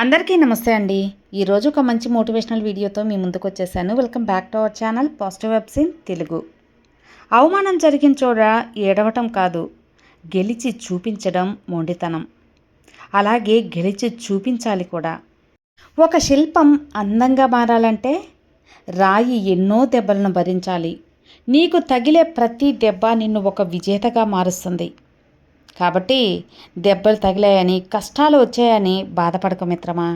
అందరికీ నమస్తే అండి. ఈరోజు ఒక మంచి మోటివేషనల్ వీడియోతో మీ ముందుకు వచ్చేసాను. Welcome back to our channel positive webs in Telugu. అవమానం జరిగిన చోట ఏడవటం కాదు, గెలిచి చూపించడం మొండితనం. అలాగే గెలిచి చూపించాలి కూడా. ఒక శిల్పం అందంగా మారాలంటే రాయి ఎన్నో దెబ్బలను భరించాలి. నీకు తగిలే ప్రతి దెబ్బ నిన్ను ఒక విజేతగా మారుస్తుంది. కాబట్టి దెబ్బలు తగిలాయని, కష్టాలు వచ్చాయని బాధపడక మిత్రమా.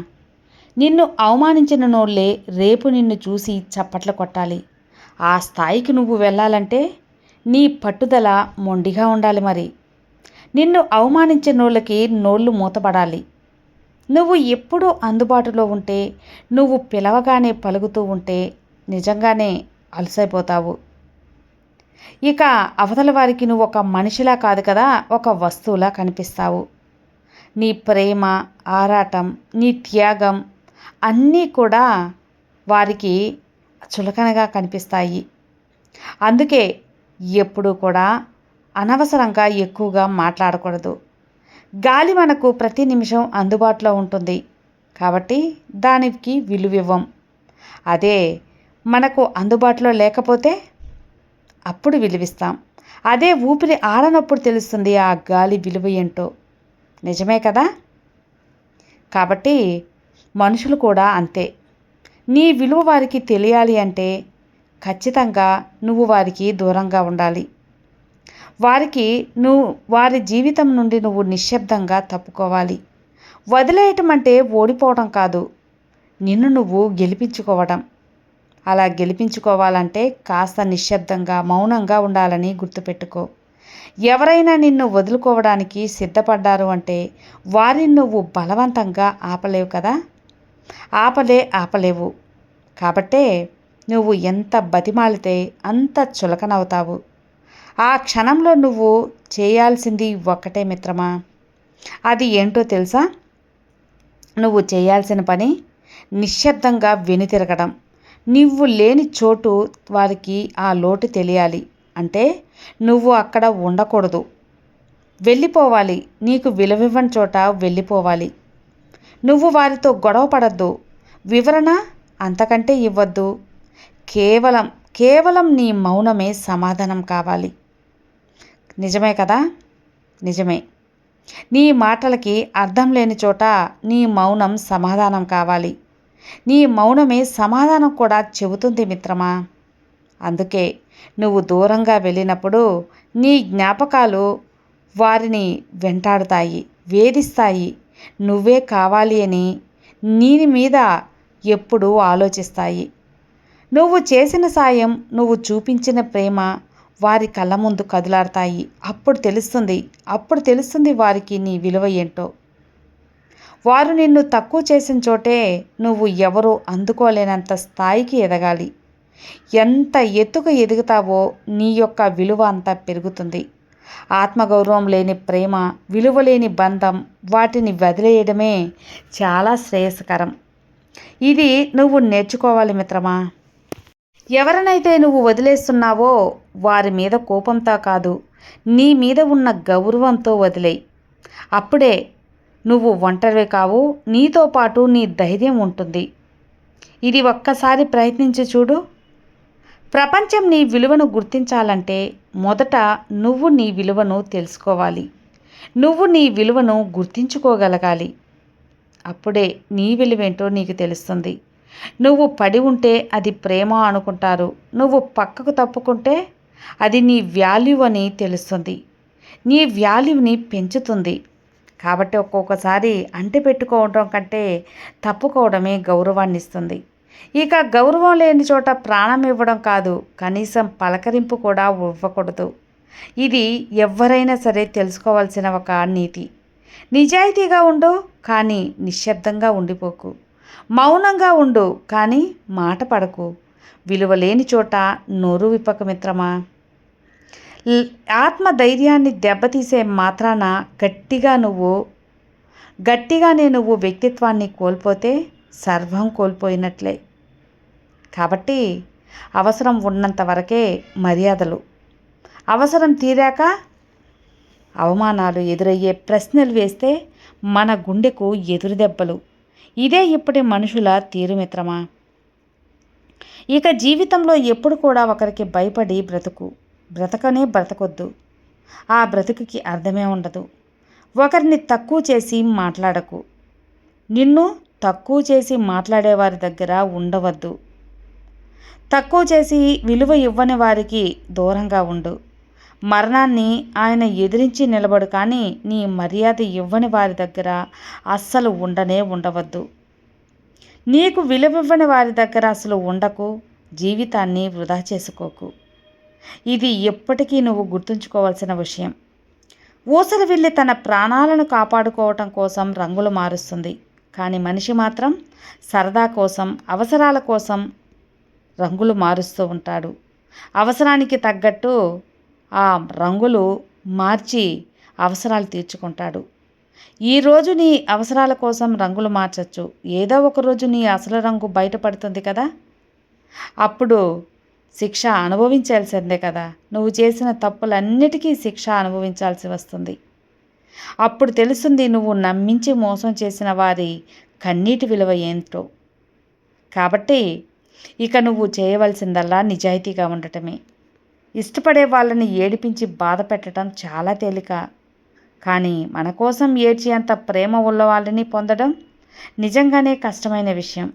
నిన్ను అవమానించిన నోళ్ళే రేపు నిన్ను చూసి చప్పట్లు కొట్టాలి. ఆ స్థాయికి నువ్వు వెళ్ళాలంటే నీ పట్టుదల మొండిగా ఉండాలి. మరి నిన్ను అవమానించిన నోళ్ళకి నోళ్ళు మూతపడాలి. నువ్వు ఎప్పుడూ అందుబాటులో ఉంటే, నువ్వు పిలవగానే పలుకుతూ ఉంటే నిజంగానే అలసైపోతావు. ఇక అవతల వారికి నువ్వు ఒక మనిషిలా కాదు కదా, ఒక వస్తువులా కనిపిస్తావు. నీ ప్రేమ, ఆరాటం, నీ త్యాగం అన్నీ కూడా వారికి చులకనగా కనిపిస్తాయి. అందుకే ఎప్పుడూ కూడా అనవసరంగా ఎక్కువగా మాట్లాడకూడదు. గాలి మనకు ప్రతి నిమిషం అందుబాటులో ఉంటుంది కాబట్టి దానికి విలువివ్వం. అదే మనకు అందుబాటులో లేకపోతే అప్పుడు విలువిస్తాం. అదే ఊపిరి ఆడనప్పుడు తెలుస్తుంది ఆ గాలి విలువ ఏంటో. నిజమే కదా. కాబట్టి మనుషులు కూడా అంతే. నీ విలువ వారికి తెలియాలి అంటే ఖచ్చితంగా నువ్వు వారికి దూరంగా ఉండాలి. వారి జీవితం నుండి నువ్వు నిశ్శబ్దంగా తప్పుకోవాలి. వదిలేయటం అంటే ఓడిపోవడం కాదు, నిన్ను నువ్వు గెలిపించుకోవడం. అలా గెలిపించుకోవాలంటే కాస్త నిశ్శబ్దంగా, మౌనంగా ఉండాలని గుర్తుపెట్టుకో. ఎవరైనా నిన్ను వదులుకోవడానికి సిద్ధపడ్డారు అంటే వారిని నువ్వు బలవంతంగా ఆపలేవు కదా. ఆపలేవు. కాబట్టే నువ్వు ఎంత బతిమాలితే అంత చులకనవుతావు. ఆ క్షణంలో నువ్వు చేయాల్సింది ఒక్కటే మిత్రమా. అది ఏంటో తెలుసా? నువ్వు చేయాల్సిన పని నిశ్శబ్దంగా వెనుతిరగడం. నువ్వు లేని చోటు వారికి ఆ లోటు తెలియాలి అంటే నువ్వు అక్కడ ఉండకూడదు, వెళ్ళిపోవాలి. నీకు విలువివ్వని చోట వెళ్ళిపోవాలి. నువ్వు వారితో గొడవ పడద్దు, వివరణ అంతకంటే ఇవ్వద్దు. కేవలం నీ మౌనమే సమాధానం కావాలి. నిజమే కదా. నిజమే. నీ మాటలకి అర్థం లేని చోట నీ మౌనం సమాధానం కావాలి. నీ మౌనమే సమాధానం కూడా చెబుతుంది మిత్రమా. అందుకే నువ్వు దూరంగా వెళ్ళినప్పుడు నీ జ్ఞాపకాలు వారిని వెంటాడుతాయి, వేధిస్తాయి. నువ్వే కావాలి అని నీ మీద ఎప్పుడూ ఆలోచిస్తాయి. నువ్వు చేసిన సాయం, నువ్వు చూపించిన ప్రేమ వారి కళ్ళ ముందు కదులాడతాయి. అప్పుడు తెలుస్తుంది వారికి నీ విలువ ఏంటో. వారు నిన్ను తక్కువ చేసిన చోటే నువ్వు ఎవరూ అందుకోలేనంత స్థాయికి ఎదగాలి. ఎంత ఎత్తుకు ఎదుగుతావో నీ యొక్క విలువ అంతా పెరుగుతుంది. ఆత్మగౌరవం లేని ప్రేమ, విలువ లేని బంధం, వాటిని వదిలేయడమే చాలా శ్రేయస్కరం. ఇది నువ్వు నేర్చుకోవాలి మిత్రమా. ఎవరినైతే నువ్వు వదిలేస్తున్నావో వారి మీద కోపంతో కాదు, నీ మీద ఉన్న గౌరవంతో వదిలేయి. అప్పుడే నువ్వు ఒంటరివి కావు, నీతో పాటు నీ ధైర్యం ఉంటుంది. ఇది ఒక్కసారి ప్రయత్నించి చూడు. ప్రపంచం నీ విలువను గుర్తించాలంటే మొదట నువ్వు నీ విలువను తెలుసుకోవాలి. నువ్వు నీ విలువను గుర్తించుకోగలగాలి. అప్పుడే నీ విలువేంటో నీకు తెలుస్తుంది. నువ్వు పడి ఉంటే అది ప్రేమ అనుకుంటారు, నువ్వు పక్కకు తప్పుకుంటే అది నీ వాల్యూ అని తెలుస్తుంది. నీ వాల్యూని పెంచుతుంది. కాబట్టి ఒక్కొక్కసారి అంటిపెట్టుకోవడం కంటే తప్పుకోవడమే గౌరవాన్ని ఇస్తుంది. ఇక గౌరవం లేని చోట ప్రాణం ఇవ్వడం కాదు, కనీసం పలకరింపు కూడా ఇవ్వకూడదు. ఇది ఎవరైనా సరే తెలుసుకోవాల్సిన ఒక నీతి. నిజాయితీగా ఉండు కానీ నిశ్శబ్దంగా ఉండిపోకు. మౌనంగా ఉండు కానీ మాట పడకు. విలువ లేని చోట నోరు విప్పక మిత్రమా. ఆత్మధైర్యాన్ని దెబ్బతీసే మాత్రాన గట్టిగానే నువ్వు వ్యక్తిత్వాన్ని కోల్పోతే సర్వం కోల్పోయినట్లే. కాబట్టి అవసరం ఉన్నంత వరకే మర్యాదలు, అవసరం తీరాక అవమానాలు ఎదురయ్యే ప్రశ్నలు వేస్తే మన గుండెకు ఎదురు దెబ్బలు. ఇదే ఇప్పటి మనుషుల తీరు మిత్రమా. ఇక జీవితంలో ఎప్పుడు కూడా ఒకరికి భయపడి బ్రతకొద్దు. ఆ బ్రతుకుకి అర్థమే ఉండదు. ఒకరిని తక్కువ చేసి మాట్లాడకు. నిన్ను తక్కువ చేసి మాట్లాడేవారి దగ్గర ఉండవద్దు. తక్కువ చేసి విలువ ఇవ్వని వారికి దూరంగా ఉండు. మరణాన్ని ఆయన ఎదిరించి నిలబడు, కానీ నీ మర్యాద ఇవ్వని వారి దగ్గర అస్సలు ఉండవద్దు. నీకు విలువివ్వని వారి దగ్గర అసలు ఉండకు. జీవితాన్ని వృధా చేసుకోకు. ఇది ఎప్పటికీ నువ్వు గుర్తుంచుకోవాల్సిన విషయం. ఊసలు వెళ్ళి తన ప్రాణాలను కాపాడుకోవటం కోసం రంగులు మారుస్తుంది, కానీ మనిషి మాత్రం సరదా కోసం, అవసరాల కోసం రంగులు మారుస్తూ ఉంటాడు. అవసరానికి తగ్గట్టు ఆ రంగులు మార్చి అవసరాలు తీర్చుకుంటాడు. ఈరోజు నీ అవసరాల కోసం రంగులు మార్చచ్చు, ఏదో ఒకరోజు నీ అసలు రంగు బయటపడుతుంది కదా, అప్పుడు శిక్ష అనుభవించాల్సిందే కదా. నువ్వు చేసిన తప్పులన్నిటికీ శిక్ష అనుభవించాల్సి వస్తుంది. అప్పుడు తెలుస్తుంది నువ్వు నమ్మించి మోసం చేసిన వారి కన్నీటి విలువ ఏంటో. కాబట్టి ఇక నువ్వు చేయవలసిందల్లా నిజాయితీగా ఉండటమే. ఇష్టపడే వాళ్ళని ఏడిపించి బాధ పెట్టడం చాలా తేలిక, కానీ మన కోసం ఏడ్చేంత ప్రేమ ఉన్న వాళ్ళని పొందడం నిజంగానే కష్టమైన విషయం.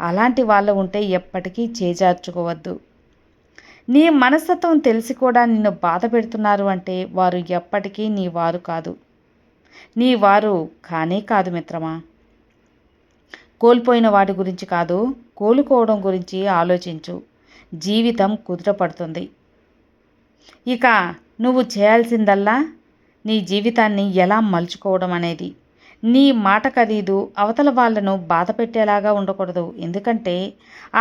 అలాంటి వాళ్ళు ఉంటే ఎప్పటికీ చేజార్చుకోవద్దు. నీ మనస్తత్వం తెలిసి కూడా నిన్ను బాధ పెడుతున్నారు అంటే వారు ఎప్పటికీ నీ వారు కాదు. నీ వారు కానే కాదు మిత్రమా. కోల్పోయిన వాటి గురించి కాదు, కోలుకోవడం గురించి ఆలోచించు. జీవితం కుదుటపడుతుంది. ఇక నువ్వు చేయాల్సిందల్లా నీ జీవితాన్ని ఎలా మలుచుకోవడం అనేది. నీ మాట ఖరీదు అవతల వాళ్ళను బాధ పెట్టేలాగా ఉండకూడదు, ఎందుకంటే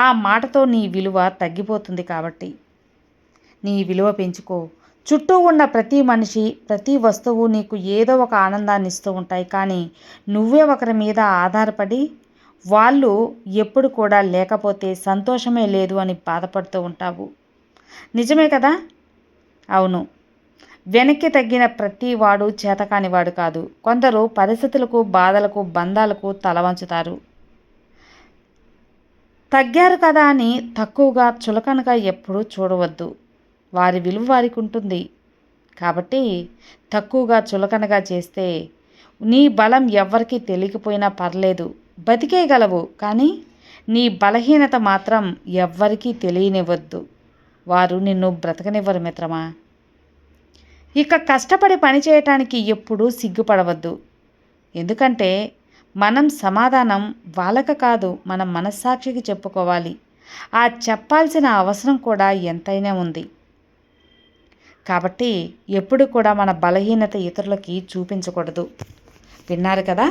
ఆ మాటతో నీ విలువ తగ్గిపోతుంది. కాబట్టి నీ విలువ పెంచుకో. చుట్టూ ఉన్న ప్రతి మనిషి, ప్రతి వస్తువు నీకు ఏదో ఒక ఆనందాన్ని ఇస్తూ ఉంటాయి, కానీ నువ్వే ఒకరి మీద ఆధారపడి వాళ్ళు ఎప్పుడు కూడా లేకపోతే సంతోషమే లేదు అని బాధపడుతూ ఉంటావు. నిజమే కదా. అవును, వెనక్కి తగ్గిన ప్రతి వాడు చేతకానివాడు కాదు. కొందరు పరిస్థితులకు, బాధలకు, బంధాలకు తలవంచుతారు. తగ్గారు కదా అని తక్కువగా, చులకనగా ఎప్పుడూ చూడవద్దు. వారి విలువ వారికి ఉంటుంది. కాబట్టి తక్కువగా, చులకనగా చేస్తే నీ బలం ఎవ్వరికీ తెలియకపోయినా పర్లేదు, బతికేయగలవు. కానీ నీ బలహీనత మాత్రం ఎవ్వరికీ తెలియనివ్వద్దు. వారు నిన్ను బ్రతకనివ్వరు మిత్రమా. ఇక కష్టపడి పని చేయటానికి ఎప్పుడూ సిగ్గుపడవద్దు, ఎందుకంటే మనం సమాధానం వాళ్ళకి కాదు, మన మనస్సాక్షికి చెప్పుకోవాలి. ఆ చెప్పాల్సిన అవసరం కూడా ఎంతైనా ఉంది. కాబట్టి ఎప్పుడు కూడా మన బలహీనత ఇతరులకి చూపించకూడదు. విన్నారు కదా.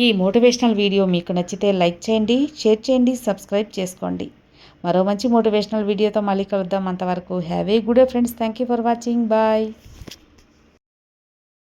ఈ మోటివేషనల్ వీడియో మీకు నచ్చితే లైక్ చేయండి, షేర్ చేయండి, సబ్స్క్రైబ్ చేసుకోండి. మరో మంచి మోటివేషనల్ వీడియోతో మళ్ళీ కలుద్దాం. అంతవరకు have a good day friends. Thank you for watching. Bye.